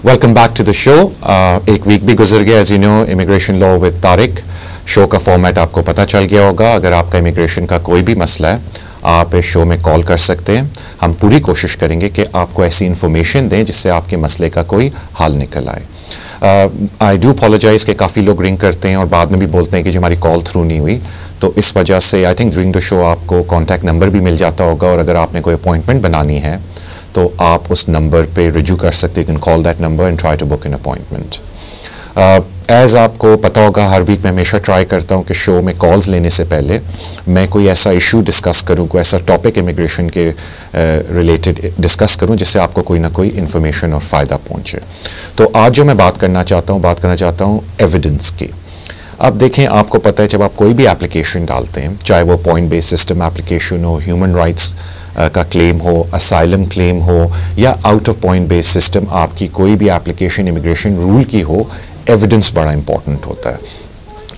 Welcome back to the show. एक week भी गुजर गया, as you know, immigration law with Tariq. शो का फॉर्मेट आपको पता चल गया होगा। अगर आपका इमिग्रेशन का कोई भी मसला है, आप इस शो में कॉल कर सकते हैं। हम पूरी कोशिश करेंगे कि आपको ऐसी इन्फॉर्मेशन दें जिससे आपके मसले का कोई हल निकल आए। आई डू अपोलोजाइज़ कि काफ़ी लोग रिंग करते हैं और बाद में भी बोलते हैं कि जो हमारी कॉल थ्रू नहीं हुई, तो इस वजह से I think during the show आपको कॉन्टैक्ट नंबर भी मिल जाता होगा, और अगर आपने कोई अपॉइंटमेंट बनानी है तो आप उस नंबर पे रिज्यू कर सकते हैं। Can call that number and try to book an appointment. As आपको पता होगा, हर वीक मैं हमेशा ट्राई करता हूँ कि शो में कॉल्स लेने से पहले मैं कोई ऐसा इशू डिस्कस करूँ, कोई ऐसा टॉपिक इमिग्रेशन के रिलेटेड डिस्कस करूँ जिससे आपको कोई ना कोई इन्फॉर्मेशन और फ़ायदा पहुँचे। तो आज जो मैं बात करना चाहता हूँ एविडेंस की। अब देखें, आपको पता है जब आप कोई भी एप्लीकेशन डालते हैं, चाहे वो पॉइंट बेस्ड सिस्टम एप्लीकेशन हो, ह्यूमन राइट्स का क्लेम हो, असाइलम क्लेम हो, या out of point based system आपकी कोई भी एप्लीकेशन इमिग्रेशन रूल की हो, एविडेंस बड़ा इंपॉर्टेंट होता है।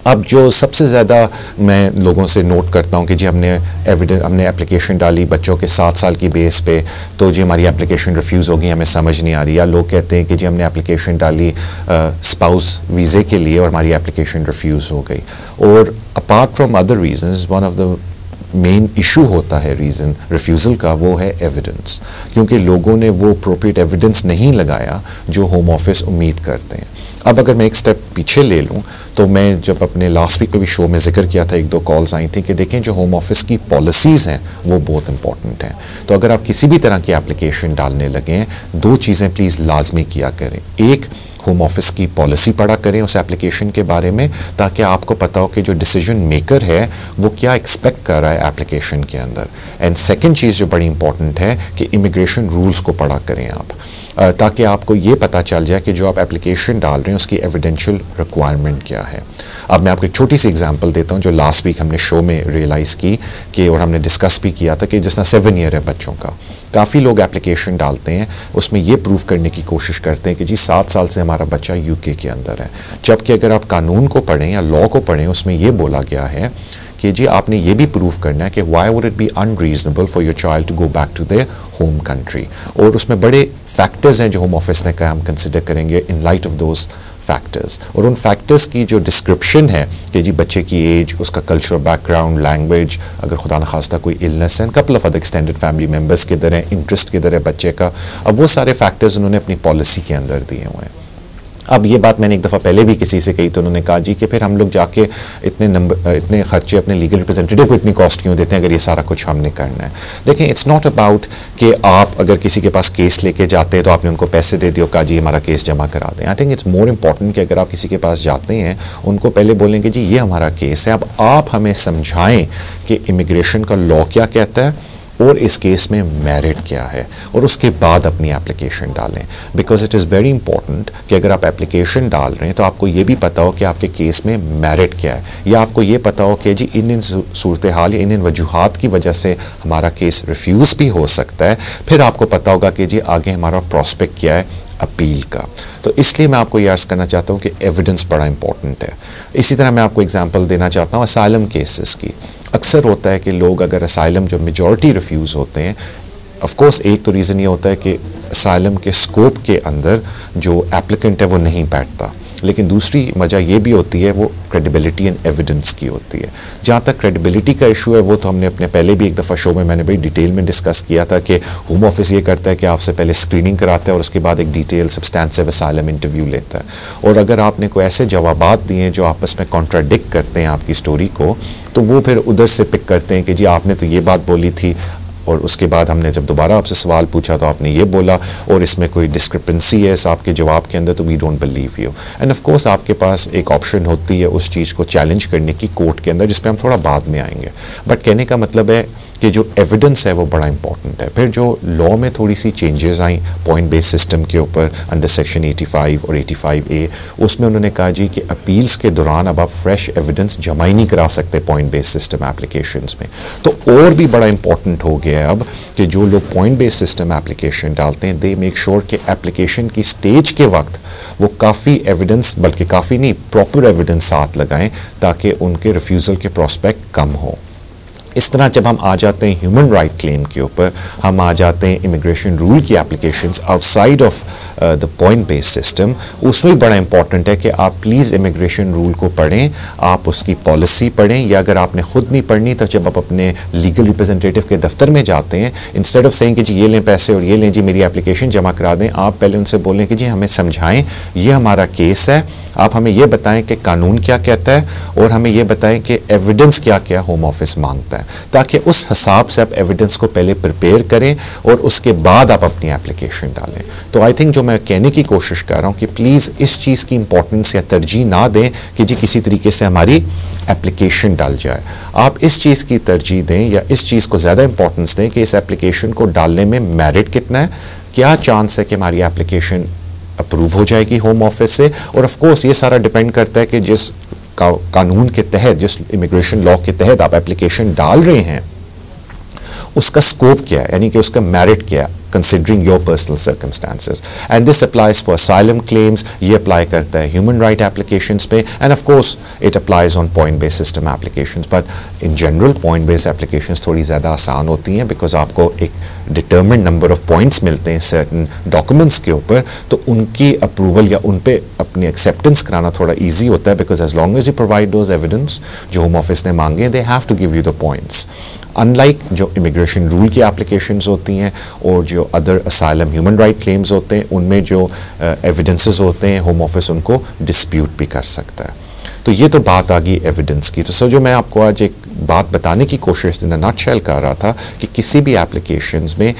अब जो सबसे ज़्यादा मैं लोगों से नोट करता हूँ कि जी हमने एप्लीकेशन डाली बच्चों के 7 साल की बेस पे, तो जी हमारी एप्लीकेशन रिफ्यूज़ होगी, हमें समझ नहीं आ रही। या लोग कहते हैं कि जी हमने एप्लीकेशन डाली स्पाउस वीज़े के लिए और हमारी एप्लीकेशन रिफ्यूज़ हो गई। और apart from other reasons, one of the main issue होता है रीज़न रिफ्यूज़ल का, वो है एविडेंस, क्योंकि लोगों ने वो अप्रोप्रिएट एविडेंस नहीं लगाया जो होम ऑफिस उम्मीद करते हैं। अब अगर मैं एक स्टेप पीछे ले लूँ, तो मैं जब अपने लास्ट वीक पे भी शो में जिक्र किया था, 1-2 कॉल्स आई थी कि देखें जो होम ऑफिस की पॉलिसीज़ हैं वो बहुत इंपॉर्टेंट हैं। तो अगर आप किसी भी तरह की एप्लीकेशन डालने लगें, 2 चीज़ें प्लीज़ लाजमी किया करें। एक, होम ऑफिस की पॉलिसी पढ़ा करें उस एप्लीकेशन के बारे में, ताकि आपको पता हो कि जो डिसीजन मेकर है वो क्या एक्सपेक्ट कर रहा है एप्लीकेशन के अंदर। एंड सेकंड चीज़ जो बड़ी इंपॉर्टेंट है कि इमिग्रेशन रूल्स को पढ़ा करें आप, ताकि आपको ये पता चल जाए कि जो आप एप्लीकेशन डाल रहे हैं उसकी एविडेंशियल रिक्वायरमेंट क्या है। अब मैं आपको एक छोटी सी एग्जांपल देता हूँ जो लास्ट वीक हमने शो में रियलाइज़ की कि, और हमने डिस्कस भी किया था कि जिस तरह 7 ईयर है बच्चों का, काफ़ी लोग एप्लीकेशन डालते हैं, उसमें ये प्रूव करने की कोशिश करते हैं कि जी 7 साल से हमारा बच्चा यूके के अंदर है, जबकि अगर आप कानून को पढ़ें या लॉ को पढ़ें, उसमें ये बोला गया है कि जी आपने ये भी प्रूव करना है कि why would it be unreasonable for your child to go back to their home country. और उसमें बड़े फैक्टर्स हैं जो होम ऑफिस ने कहा हम कंसिडर करेंगे in light of those factors. और उन फैक्टर्स की जो डिस्क्रिप्शन है कि जी बच्चे की एज, उसका कल्चरल बैकग्राउंड, लैंग्वेज, अगर खुदा न खास्ता कोई इलनेस है, couple of other extended family members किधर है, इंटरेस्ट किधर है बच्चे का, अब वो सारे फैक्टर्स उन्होंने अपनी पॉलिसी के अंदर दिए हुए हैं। अब ये बात मैंने एक दफ़ा पहले भी किसी से कही, तो उन्होंने कहा जी कि फिर हम लोग जाके इतने खर्चे अपने लीगल रिप्रेजेंटेटिव को इतनी कॉस्ट क्यों देते हैं अगर ये सारा कुछ हमने करना है। देखें, इट्स नॉट अबाउट कि आप अगर किसी के पास केस लेके जाते हैं तो आपने उनको पैसे दे दिए, कहा जी हमारा केस जमा करा दें। I think it's more important कि अगर आप किसी के पास जाते हैं, उनको पहले बोलें कि जी ये हमारा केस है, अब आप हमें समझाएं कि इमिग्रेशन का लॉ क्या कहता है और इस केस में मेरिट क्या है, और उसके बाद अपनी एप्लीकेशन डालें। Because it is very important कि अगर आप एप्लीकेशन डाल रहे हैं तो आपको ये भी पता हो कि आपके केस में मेरिट क्या है, या आपको ये पता हो कि जी इन सूरत हाल या इन वजूहात की वजह से हमारा केस रिफ्यूज़ भी हो सकता है। फिर आपको पता होगा कि जी आगे हमारा प्रॉस्पेक्ट क्या है अपील का। तो इसलिए मैं आपको ये अर्ज़ करना चाहता हूँ कि एविडेंस बड़ा इंपॉर्टेंट है। इसी तरह मैं आपको एग्जांपल देना चाहता हूँ असाइलम केसेस की। अक्सर होता है कि लोग अगर असाइलम जो मेजॉरिटी रिफ्यूज़ होते हैं, ऑफ कोर्स एक तो रीज़न ये होता है कि असाइलम के स्कोप के अंदर जो एप्लीकेंट है वो नहीं बैठता, लेकिन दूसरी वजह ये भी होती है वो क्रेडिबिलिटी एंड एविडेंस की होती है। जहाँ तक क्रेडिबिलिटी का इशू है वो तो हमने अपने पहले भी एक दफ़ा शो में मैंने बड़ी डिटेल में डिस्कस किया था कि होम ऑफिस ये करता है कि आपसे पहले स्क्रीनिंग कराता है और उसके बाद एक डिटेल सब्सटेंसिव असाइलम इंटरव्यू लेता है, और अगर आपने कोई ऐसे जवाबात दिए हैं जो आपस में कॉन्ट्राडिक्ट करते हैं आपकी स्टोरी को, तो वो फिर उधर से पिक करते हैं कि जी आपने तो ये बात बोली थी और उसके बाद हमने जब दोबारा आपसे सवाल पूछा तो आपने ये बोला, और इसमें कोई डिस्क्रिपेंसी है इस आपके जवाब के अंदर, तो we don't believe you. And of course आपके पास एक ऑप्शन होती है उस चीज़ को चैलेंज करने की कोर्ट के अंदर, जिस पे हम थोड़ा बाद में आएंगे। बट कहने का मतलब है कि जो एविडेंस है वो बड़ा इंपॉर्टेंट है। फिर जो लॉ में थोड़ी सी changes I point based system के ऊपर अंडर सेक्शन 85 और 85A, उसमें उन्होंने कहा जी कि अपील्स के दौरान अब आप फ्रेश एविडेंस जमा ही नहीं करा सकते पॉइंट बेस्ड सिस्टम एप्लीकेशंस में। तो और भी बड़ा इंपॉर्टेंट हो गया है अब कि जो लोग पॉइंट बेस्ड सिस्टम एप्लीकेशन डालते हैं, दे मेक श्योर कि एप्लीकेशन की स्टेज के वक्त वो काफ़ी एविडेंस, बल्कि काफ़ी नहीं, प्रॉपर एविडेंस साथ लगाएं ताकि उनके रिफ्यूज़ल के प्रॉस्पेक्ट कम हो। इस तरह जब हम आ जाते हैं ह्यूमन राइट क्लेम के ऊपर, हम आ जाते हैं इमिग्रेशन रूल की applications outside of the point based system, उसमें भी बड़ा इंपॉर्टेंट है कि आप प्लीज़ इमिग्रेशन रूल को पढ़ें, आप उसकी पॉलिसी पढ़ें, या अगर आपने खुद नहीं पढ़नी तो जब आप अपने लीगल रिप्रेजेंटेटिव के दफ्तर में जाते हैं, इंस्टेड ऑफ सेइंग कि जी ये लें पैसे और ये लें जी मेरी एप्लीकेशन जमा करा दें, आप पहले उनसे बोलें कि जी हमें समझाएं, ये हमारा केस है, आप हमें ये बताएं कि कानून क्या कहता है और हमें ये बताएं कि एविडेंस क्या क्या होम ऑफिस मांगता है, ताकि उस हिसाब से आप एविडेंस को पहले प्रिपेयर करें और उसके बाद आप अपनी एप्लीकेशन डालें। तो आई थिंक जो मैं कहने की कोशिश कर रहा हूँ कि प्लीज़ इस चीज़ की इंपॉर्टेंस या तरजीह ना दें कि जी किसी तरीके से हमारी एप्लीकेशन डाल जाए। आप इस चीज़ की तरजीह दें या इस चीज़ को ज़्यादा इंपॉर्टेंस दें कि इस एप्लीकेशन को डालने में मेरिट कितना है, क्या चांस है कि हमारी एप्लीकेशन अप्रूव हो जाएगी होम ऑफिस से, और ऑफ कोर्स ये सारा डिपेंड करता है कि जिस कानून के तहत, जिस इमिग्रेशन लॉ के तहत आप एप्लीकेशन डाल रहे हैं उसका स्कोप क्या है, यानी कि उसका मेरिट क्या है, considering your personal circumstances. And this applies for asylum claims, ये apply करता है human right applications पे, and of course it applies on point-based system applications. But in general, point-based applications थोड़ी ज़्यादा आसान होती हैं because आपको एक determined number of points मिलते हैं certain documents के ऊपर, तो उनकी approval या उन पे अपनी acceptance कराना थोड़ा easy होता है because as long as you provide those evidence जो home office ने मांगे, they have to give you the points. Unlike जो इमिग्रेशन रूल की एप्लीकेशंस होती हैं और जो other asylum human right claims होते हैं, उनमें जो एविडेंसेस होते हैं होम ऑफिस उनको डिस्प्यूट भी कर सकता है। तो ये तो बात आ गई एविडेंस की। तो सो जो मैं आपको आज एक बात बताने की कोशिश इन नटशेल कर रहा था कि किसी भी एप्लीकेशंस में,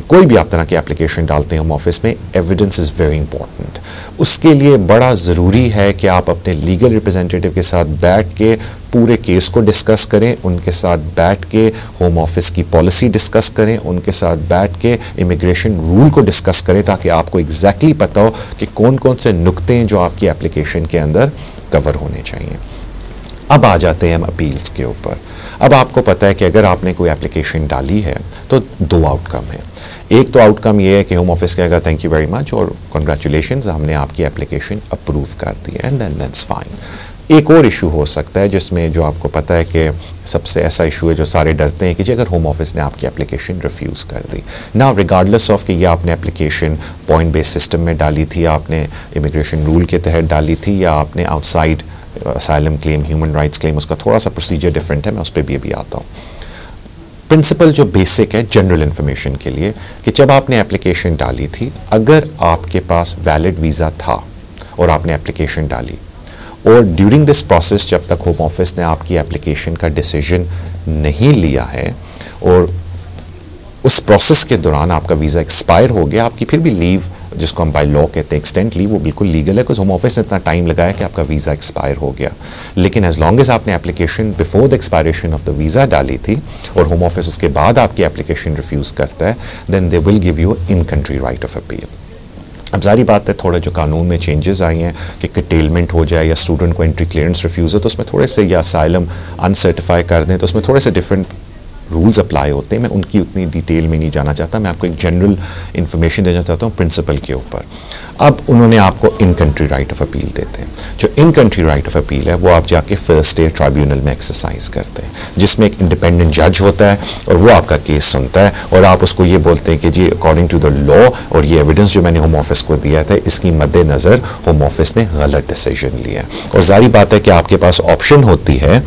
कोई भी आप तरह की एप्लीकेशन डालते हैं होम ऑफिस में, एविडेंस इज़ वेरी इंपॉर्टेंट। उसके लिए बड़ा ज़रूरी है कि आप अपने लीगल रिप्रेजेंटेटिव के साथ बैठ के पूरे केस को डिस्कस करें, उनके साथ बैठ के होम ऑफिस की पॉलिसी डिस्कस करें, उनके साथ बैठ के इमिग्रेशन रूल को डिस्कस करें, ताकि आपको एग्जैक्टली पता हो कि कौन कौन से नुक्ते हैं जो आपकी एप्लीकेशन के अंदर कवर होने चाहिए। अब आ जाते हैं हम अपील्स के ऊपर। अब आपको पता है कि अगर आपने कोई एप्लीकेशन डाली है तो दो आउटकम है। एक तो आउटकम ये है कि होम ऑफिस कहेगा थैंक यू वेरी मच और कंग्रेचुलेशंस, हमने आपकी एप्लीकेशन अप्रूव कर दी है, एंड देन दैट्स फाइन। एक और इशू हो सकता है जिसमें जो आपको पता है कि सबसे ऐसा इशू है जो सारे डरते हैं कि जी अगर होम ऑफिस ने आपकी एप्लीकेशन रिफ्यूज़ कर दी ना, रिगार्डलेस ऑफ कि ये आपने एप्लीकेशन पॉइंट बेस्ड सिस्टम में डाली थी, आपने इमिग्रेशन रूल के तहत डाली थी, या आपने outside asylum claim, human rights claim, उसका थोड़ा सा प्रोसीजर डिफरेंट है, मैं उस पर भी अभी आता हूँ। प्रिंसिपल जो बेसिक है जनरल इन्फॉर्मेशन के लिए कि जब आपने एप्लीकेशन डाली थी, अगर आपके पास वैलिड वीज़ा था और आपने एप्लीकेशन डाली और ड्यूरिंग दिस प्रोसेस जब तक होम ऑफिस ने आपकी एप्लीकेशन का डिसीजन नहीं लिया है और उस प्रोसेस के दौरान आपका वीज़ा एक्सपायर हो गया, आपकी फिर भी लीव, जिसको हम बाय लॉ कहते हैं एक्सटेंट लीव, वो बिल्कुल लीगल है, बिकॉज होम ऑफिस ने इतना टाइम लगाया कि आपका वीज़ा एक्सपायर हो गया। लेकिन एज लॉन्ग एज आपने application before the expiration of the visa डाली थी और होम ऑफिस उसके बाद आपकी एप्लीकेशन रिफ्यूज़ करता है, then they will give you in country right of appeal. अब जारी बात है थोड़ा जो कानून में चेंजेस आई हैं कि कटेलमेंट हो जाए या स्टूडेंट को एंट्री क्लियरेंस रिफ्यूज़ हो तो उसमें थोड़े से, या असाइलम अनसर्टिफाई कर दें तो उसमें थोड़े से डिफरेंट रूल्स अप्लाई होते हैं। मैं उनकी उतनी डिटेल में नहीं जाना चाहता, मैं आपको एक जनरल इन्फॉर्मेशन देना चाहता हूँ प्रिंसिपल के ऊपर। अब उन्होंने आपको इन कंट्री राइट ऑफ अपील देते हैं। जो इन कंट्री राइट ऑफ अपील है वो आप जाके फर्स्ट ईयर ट्राइब्यूनल में एक्सरसाइज करते हैं, जिसमें एक इंडिपेंडेंट जज होता है और वो आपका केस सुनता है और आप उसको ये बोलते हैं कि जी अकॉर्डिंग टू द लॉ और ये एविडेंस जो मैंने होम ऑफिस को दिया था, इसकी मद्देनज़र होम ऑफिस ने गलत डिसीजन लिया। और जारी बात है कि आपके पास ऑप्शन होती है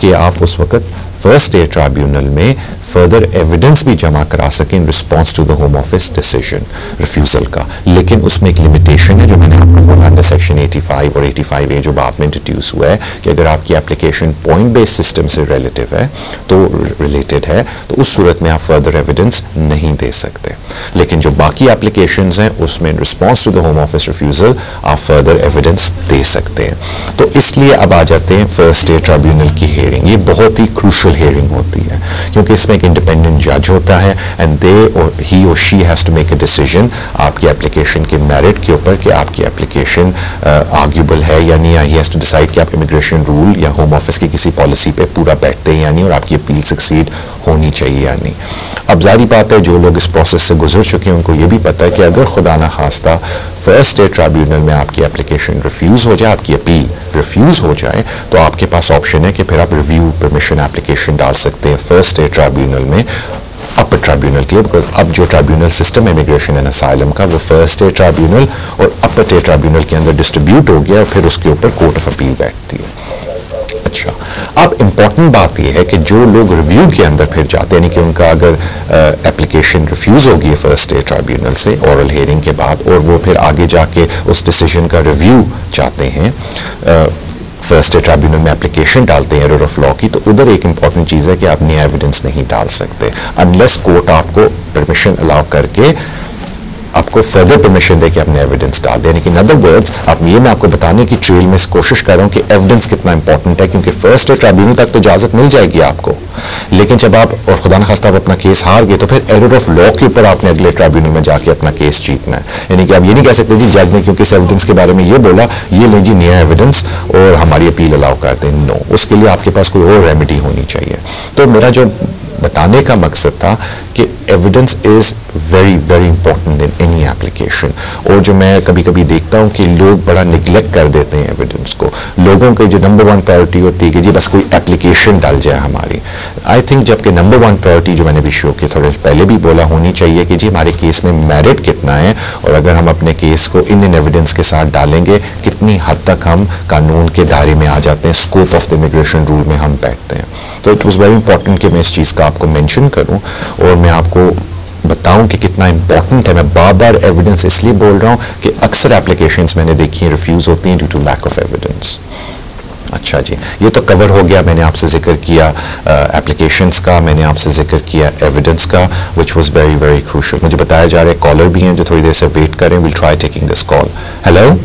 कि आप उस वक्त फर्स्ट ईयर ट्राइब्यूनल में फर्दर एविडेंस भी जमा करा सकें in response to the home office decision refusal का। लेकिन उसमें एक लिमिटेशन है जो मैंने आपको बोला अंडर सेक्शन 85 और 85A जो बाद में इंट्रोड्यूस हुआ है कि अगर आपकी एप्लीकेशन पॉइंट बेस्ड सिस्टम से रिलेटिव है तो रिलेटेड है तो उस सूरत में आप फर्दर एविडेंस नहीं दे सकते। लेकिन जो बाकी एप्लीकेशंस हैं उसमें in response to the home office refusal आप फर्दर एविडेंस दे सकते हैं। तो इसलिए अब आ जाते हैं फर्स्ट ईयर ट्राइब्यूनल की हियरिंग। ये बहुत ही क्रूशल हियरिंग होती है क्योंकि इसमें एक इंडिपेंडेंट जज होता है एंड दे और ही और she has to make a decision आपकी एप्लीकेशन के मेरिट के ऊपर कि आपकी एप्लीकेशन आर्ग्यूबल है या नहीं, या ही हैज़ टू डिसाइड कि आप इमिग्रेशन रूल या होम ऑफिस की किसी पॉलिसी पे पूरा बैठते हैं या नहीं, और आपकी अपील सक्सीड होनी चाहिए या नहीं। अब जारी बात है जो लोग इस प्रोसेस से गुजर चुके हैं उनको ये भी पता है कि अगर खुदा न खास्ता फर्स्ट स्टेट ट्राइब्यूनल में आपकी एप्लीकेशन रिफ्यूज़ हो जाए, आपकी अपील रिफ्यूज़ हो जाए, तो आपके पास ऑप्शन है कि फिर आप रिव्यू परमिशन एप्लीकेशन डाल सकते हैं फर्स्ट स्टेट ट्राइब्यूनल में अपर ट्राइब्यूनल के लिए, बिकॉज अब जो tribunal system immigration and asylum का वो फर्स्ट स्टेट ट्राइब्यूनल और अपर स्टेट ट्राइब्यूनल के अंदर डिस्ट्रीब्यूट हो गया और फिर उसके ऊपर कोर्ट ऑफ अपील बैठती है। अच्छा, अब इम्पॉर्टेंट बात यह है कि जो लोग रिव्यू के अंदर फिर जाते हैं, यानी कि उनका अगर एप्लीकेशन रिफ्यूज़ होगी है फर्स्ट स्टेट ट्राइब्यूनल से ओरल हियरिंग के बाद, और वो फिर आगे जाके उस डिसीजन का रिव्यू चाहते हैं, फर्स्ट स्टेट ट्राइब्यूनल में एप्लीकेशन डालते हैं एरर ऑफ लॉ की, तो उधर एक इंपॉर्टेंट चीज़ है कि आप नया एविडेंस नहीं डाल सकते अनलेस कोर्ट आपको परमिशन अलाउ करके आपको फर्दर परमिशन दे कि आपने एविडेंस डाल दें। यानी कि इन अदर वर्ड्स आप ये मैं आपको बताने की ट्रेल में कोशिश कर रहा हूँ कि एविडेंस कितना इंपॉर्टेंट है, क्योंकि फर्स्ट स्टेट ट्राइब्यूनल तक तो इजाज़त मिल जाएगी आपको, लेकिन जब आप और खुदा न खास्ता आप अपना केस हार गए तो फिर एरर ऑफ लॉ के ऊपर आपने अगले ट्राइब्यूनल में जाके अपना केस जीतना है। यानी कि आप ये नहीं कह सकते जी जज ने क्योंकि इस एविडेंस के बारे में ये बोला, ये ले जी नया एविडेंस और हमारी अपील अलाउ कर दें। नो, उसके लिए आपके पास कोई और रेमेडी होनी चाहिए। तो मेरा जो बताने का मकसद था कि evidence is very very important in any application, और जो मैं कभी कभी देखता हूँ कि लोग बड़ा निगलेक्ट कर देते हैं एविडेंस को। लोगों की जो नंबर वन प्रायोरिटी होती है कि जी बस कोई एप्लीकेशन डाल जाए हमारी। आई थिंक जबकि नंबर वन प्रायोरिटी जो मैंने भी शो की थोड़े पहले भी बोला होनी चाहिए कि जी हमारे केस में मेरिट कितना है, और अगर हम अपने केस को इन एविडेंस के साथ डालेंगे कितनी हद तक हम कानून के दायरे में आ जाते हैं, scope of the immigration rule में हम बैठते हैं। तो इट वॉज वेरी इंपॉर्टेंट कि मैं इस चीज़ का आपको मेंशन करूं और मैं आपको बताऊं कि कितना इंपॉर्टेंट है। मैं बार बार एविडेंस इसलिए बोल रहा हूं कि अक्सर एप्लीकेशंस मैंने देखी हैं रिफ्यूज़ होती हैं due to lack of evidence. अच्छा जी, ये तो कवर हो गया। मैंने आपसे जिक्र किया एप्लीकेशंस का, मैंने आपसे जिक्र किया एविडेंस का, which was very very crucial. मुझे बताया जा रहा है कॉलर भी हैं जो थोड़ी देर से वेट करें। Will try taking this call. Hello,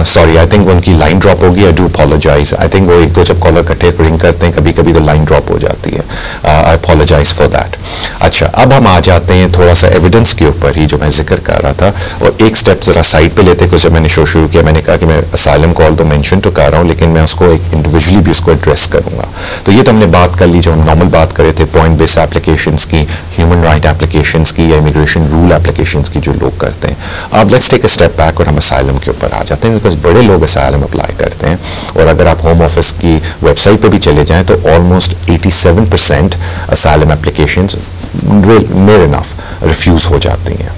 sorry, I think उनकी लाइन ड्रॉप होगी। I do apologise. I think वो एक दो जब कॉलर इकट्ठे रिंग करते हैं कभी कभी तो लाइन ड्रॉप हो जाती है। आई अपोलोजाइज फॉर दैट। अच्छा, अब हम आ जाते हैं थोड़ा सा एविडेंस के ऊपर ही जो मैं जिक्र कर रहा था, और एक स्टेप ज़रा साइड पे लेते हैं। जब मैंने शो शुरू किया मैंने कहा कि मैं असाइलम कॉल तो मेंशन तो कर रहा हूँ, लेकिन मैं उसको एक इंडिविजुअली भी उसको एड्रेस करूँगा। तो ये तो हमने बात कर ली जो हम नॉर्मल बात कर रहे थे, पॉइंट बेस्ड एप्लीकेशंस की, ह्यूमन राइट एप्लीकेशंस की या इमिग्रेशन रूल एप्लीकेशंस की जो लोग करते हैं। अब let's take a step back और हम असाइलम के ऊपर आ जाते हैं, बिकॉज बड़े लोग असाइलम अप्लाई करते हैं। और अगर आप होम ऑफिस की वेबसाइट पे भी चले जाएं तो almost 87% asylum applications near enough refuse हो जाती हैं।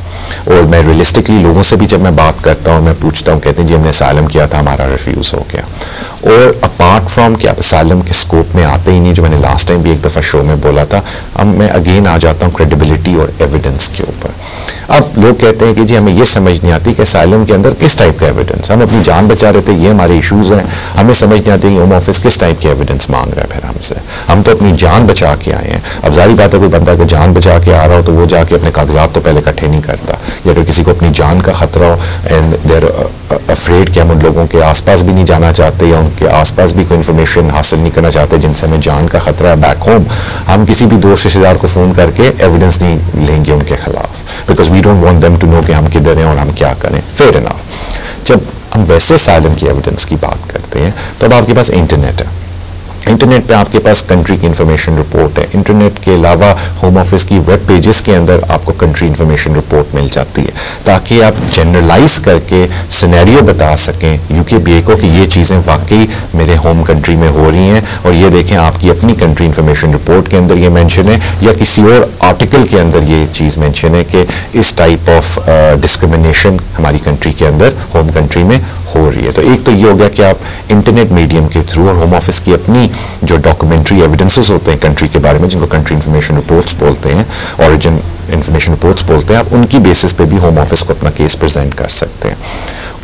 और मैं रियलिस्टिकली लोगों से भी जब मैं बात करता हूँ, मैं पूछता हूँ, कहते हैं जी हमने असाइलम किया था, हमारा रिफ्यूज़ हो गया। और अपार्ट फ्रॉम कि आप असाइलम के स्कोप में आते ही नहीं, जो मैंने लास्ट टाइम भी एक दफ़ा शो में बोला था, अब मैं अगेन आ जाता हूँ क्रेडिबिलिटी और एविडेंस के ऊपर। अब लोग कहते हैं कि जी हमें ये समझ नहीं आती कि असाइलम के अंदर किस टाइप का एविडेंस, हम अपनी जान बचा रहे थे, ये हमारे इशूज़ हैं, हमें समझ नहीं आती कि होम ऑफिस किस टाइप के एविडेंस मांग रहा है फिर हमसे। हम तो अपनी जान बचा के आए हैं। अब जारी बात है कोई बंदा अगर जान बचा के आ रहा हो तो वो जाके अपने कागजात तो पहले इकट्ठे नहीं करता, या अगर किसी को अपनी जान का खतरा हो एंड देर अफ्रेड कि हम उन लोगों के आसपास भी नहीं जाना चाहते या उनके आसपास भी कोई इन्फॉर्मेशन हासिल नहीं करना चाहते जिनसे हमें जान का खतरा है बैक होम, हम किसी भी दोस्त रिश्तेदार को फ़ोन करके एविडेंस नहीं लेंगे उनके खिलाफ, because we don't want them to know कि हम किधर हैं और हम क्या करें। Fair enough. जब हम वैसे असाइलम की एविडेंस की बात करते हैं तो अब आपके पास इंटरनेट है। इंटरनेट पे आपके पास कंट्री की इन्फॉर्मेशन रिपोर्ट है। इंटरनेट के अलावा होम ऑफिस की वेब पेजेस के अंदर आपको कंट्री इन्फॉर्मेशन रिपोर्ट मिल जाती है, ताकि आप जनरलाइज करके सिनेरियो बता सकें यूकेबीए को कि ये चीज़ें वाकई मेरे होम कंट्री में हो रही हैं, और ये देखें आपकी अपनी कंट्री इन्फॉर्मेशन रिपोर्ट के अंदर ये मेंशन है या किसी और आर्टिकल के अंदर ये चीज़ मेंशन है कि इस टाइप ऑफ डिस्क्रिमिनेशन हमारी कंट्री के अंदर होम कंट्री में हो रही है। तो एक तो ये हो गया कि आप इंटरनेट मीडियम के थ्रू और होम ऑफिस की अपनी जो डॉक्यूमेंट्री एविडेंसेस होते हैं कंट्री के बारे में, जिनको कंट्री इन्फॉर्मेशन रिपोर्ट्स बोलते हैं, ओरिजिन इन्फॉर्मेशन रिपोर्ट्स बोलते हैं, आप उनकी बेसिस पे भी होम ऑफिस को अपना केस प्रेजेंट कर सकते हैं।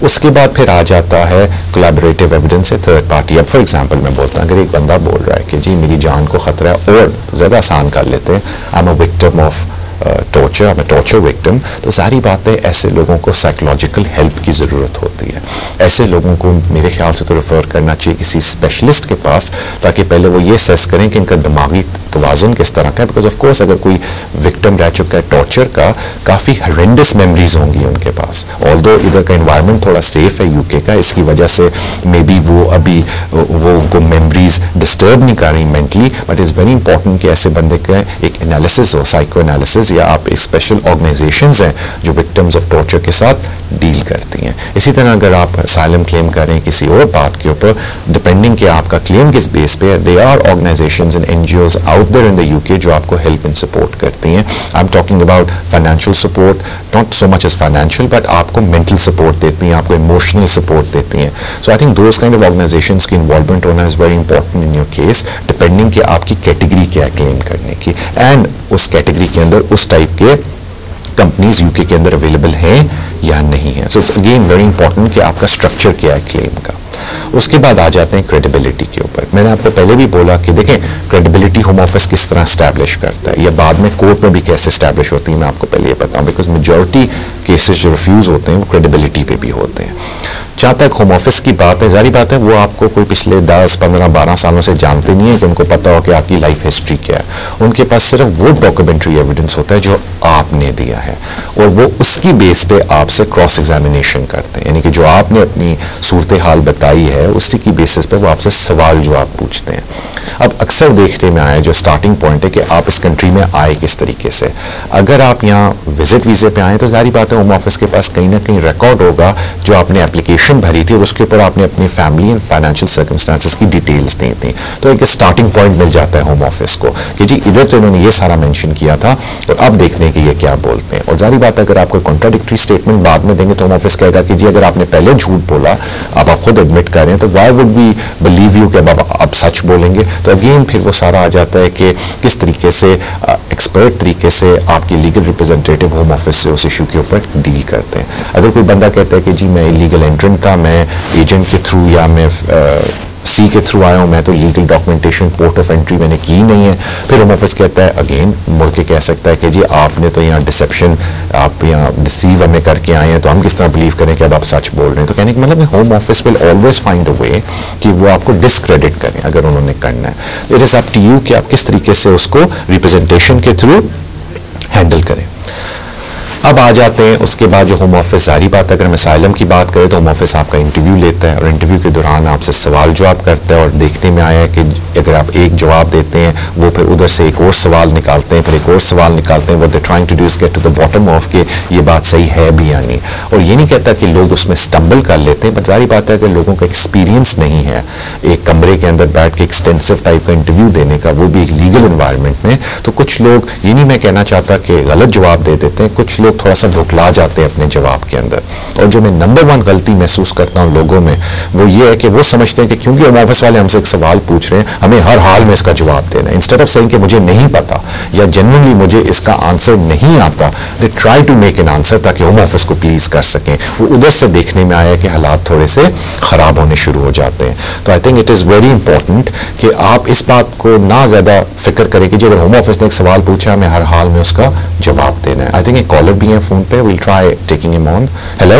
उसके बाद फिर आ जाता है कोलैबोरेटिव एविडेंस है, थर्ड पार्टी। अब फॉर एग्जांपल मैं बोलता हूँ, अगर एक बंदा बोल रहा है कि जी मेरी जान को खतरा है, और ज़्यादा आसान कर लेते हैं, I am a victim of torture, I am torture victim, तो सारी बातें ऐसे लोगों को साइकोलॉजिकल हेल्प की ज़रूरत होती है। ऐसे लोगों को मेरे ख्याल से तो रेफ़र करना चाहिए किसी स्पेशलिस्ट के पास, ताकि पहले वो ये सेस करें कि इनका दिमागी तवाज़ुन किस तरह का है। बिकॉज ऑफ कोर्स अगर कोई विक्टिम रह चुका है टॉर्चर का, काफ़ी हॉरेंडस मेमोरीज होंगी उनके पास। ऑल्दो इधर का इन्वायरमेंट थोड़ा सेफ है यूके का, इसकी वजह से मे बी वो अभी वो उनको मेमोरीज डिस्टर्ब नहीं कर रही mentally, but is very important कि ऐसे बंदे का एक एनालिसिस हो, साइको एनालिसिस, या आप एक स्पेशल ऑर्गेनाइजेशंस हैं जो विक्टिम्स ऑफ टॉर्चर के साथ डील करती हैं। इसी तरह अगर आप असाइलम क्लेम करें किसी और बात के ऊपर, डिपेंडिंग कि आपका क्लेम किस बेस पे है, they are organisations and NGOs out there in the UK जो आपको हेल्प एंड सपोर्ट करती हैं। I am talking about financial support, not so much as financial, but आपको मेंटल सपोर्ट देती हैं, आपको इमोशनल सपोर्ट देती हैं। So I think those kind of organisations की इन्वॉल्वमेंट होना is very important in your case, depending कि आपकी कैटेगरी क्या है क्लेम करने की, एंड उस कैटेगरी के अंदर उस टाइप के कंपनीज यूके के अंदर अवेलेबल हैं या नहीं है। So it's again very important कि आपका स्ट्रक्चर क्या है क्लेम का। उसके बाद आ जाते हैं क्रेडिबिलिटी के ऊपर। मैंने आपको पहले भी बोला कि देखें क्रेडिबिलिटी होम ऑफिस किस तरह स्टैब्लिश करता है, या बाद में कोर्ट में भी कैसे स्टैब्लिश होती है, मैं आपको पहले ये बताऊं। बिकॉज मेजॉरिटी केसेस जो रिफ्यूज़ होते हैं वो क्रेडिबिलिटी पे भी होते हैं। जहाँ तक होम ऑफिस की बात है, जारी बात है वो आपको कोई पिछले 10, 15, 12 सालों से जानते नहीं है कि उनको पता हो कि आपकी लाइफ हिस्ट्री क्या है। उनके पास सिर्फ वो डॉक्यूमेंट्री एविडेंस होता है जो आपने दिया है, और वो उसकी बेस पे आपसे क्रॉस एग्जामिनेशन करते हैं, यानी कि जो आपने अपनी सूरत हाल बताई है उसी की बेसिस पे वो आपसे सवाल जवाब पूछते हैं। अब अक्सर देखने में आया जो स्टार्टिंग पॉइंट है कि आप इस कंट्री में आए किस तरीके से। अगर आप यहाँ विजिट वीज़े पे आए तो जारी बात है होम ऑफिस के पास कहीं ना कहीं रिकॉर्ड होगा जो आपने एप्लीकेशन भरी थी और उसके ऊपर आपने अपनी फैमिली एंड फाइनेंशियल सर्कमस्टांसेस की डिटेल्स दी थी। तो एक स्टार्टिंग पॉइंट मिल जाता है होम ऑफिस को कि जी इधर तो इन्होंने ये सारा मेंशन किया था और अब देखते हैं कि ये क्या बोलते हैं। और जारी बात है अगर आप कोई कॉन्ट्राडिक्टरी स्टेटमेंट बाद में देंगे तो होम ऑफिस कहेगा कि जी अगर आपने पहले झूठ बोला, अब आप खुद एडमिट कर रहे हैं, तो why would we believe you कि अब आप सच बोलेंगे। तो अगेन फिर वो सारा आ जाता है कि किस तरीके से एक्सपर्ट तरीके से आपकी लीगल रिप्रेजेंटेटिव होम ऑफिस से उस इशू के ऊपर डील करते हैं। अगर कोई बंदा कहता है कि जी मैं इलीगल एंट्रेंट था, मैं एजेंट के थ्रू या मैं सी के थ्रू आया हूँ, मैं तो legal documentation port of entry मैंने की नहीं है, फिर होम ऑफिस कहता है अगेन मुड़ के कह सकता है कि जी आपने तो यहाँ डिसेप्शन, आप यहाँ डिसीव हमें करके आए हैं, तो हम किस तरह बिलीव करें कि अब आप सच बोल रहे हैं। तो कहने का मतलब Home Office will always find a way कि वो आपको डिसक्रेडिट करें अगर उन्होंने करना है। It is up to you कि आप किस तरीके से उसको रिप्रेजेंटेशन के थ्रू हैंडल करें। अब आ जाते हैं उसके बाद जो होम ऑफिस, सारी बात अगर हम असाइलम की बात करें तो होम ऑफिस आपका इंटरव्यू लेता है और इंटरव्यू के दौरान आपसे सवाल जवाब करता है, और देखने में आया है कि अगर आप एक जवाब देते हैं वो फिर उधर से एक और सवाल निकालते हैं, फिर एक और सवाल निकालते हैं। What they trying to do is get to the bottom of के ये बात सही है भी या नहीं। और ये नहीं कहता कि लोग उसमें स्टम्बल कर लेते हैं, बट सारी बात है अगर लोगों का एक्सपीरियंस नहीं है एक कमरे के अंदर बैठ के एक्सटेंसिव टाइप का इंटरव्यू देने का, वो भी एक लीगल इन्वायरमेंट में, तो कुछ लोग, ये नहीं मैं कहना चाहता कि गलत जवाब दे देते हैं, कुछ लोग थोड़ा सा भुखला जाते हैं अपने जवाब के अंदर। और जो मैं नंबर 1 गलती महसूस करता हूं लोगों में वो ये है कि वो समझते हैं कि क्योंकि होम ऑफिस वाले हमसे एक सवाल पूछ रहे हैं हमें हर हाल में इसका जवाब देना है, इंस्टेड ऑफ सेइंग कि मुझे नहीं पता या जेन्युइनली मुझे इसका आंसर नहीं आता, they try to make an answer ताकि होम ऑफिस को प्लीज कर सकें। वो उधर से देखने में आया कि हालात थोड़े से खराब होने शुरू हो जाते हैं। तो I think it is very important कि आप इस बात को ना ज़्यादा फिक्र करें कि अगर होम ऑफिस ने एक सवाल पूछा हमें हर हाल में उसका जवाब देना है। आई थिंक एक कॉलर भी है फोन पे, we'll try taking him on. Hello.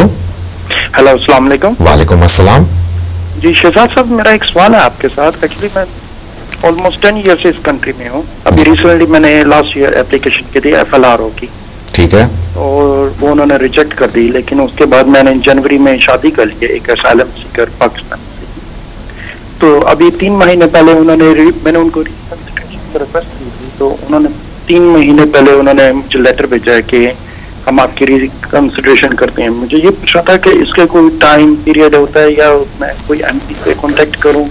Hello, अस्सलाम वालेकुम। वालेकुम अस्सलाम। जी शहजाद साहब, मेरा एक सवाल है आपके साथ। एक्चुअली मैं ऑलमोस्ट 10 ईयर से इस कंट्री में हूँ। अभी रिसेंटली मैंने लास्ट ईयर एप्लीकेशन की थी FLRO की, ठीक है, और वो उन्होंने रिजेक्ट कर दी। लेकिन उसके बाद मैंने जनवरी में शादी कर ली एक असाइलम सीकर पाकिस्तान से। तो अभी 3 महीने पहले मैंने उनको रिक्वेस्ट की थी, तो उन्होंने 3 महीने पहले उन्होंने मुझे लेटर भेजा है कि हम आपकी रिकंसिडरेशन करते हैं। मुझे ये पूछना था कि इसके कोई टाइम पीरियड होता है या मैं कोई MP से कांटेक्ट करूं,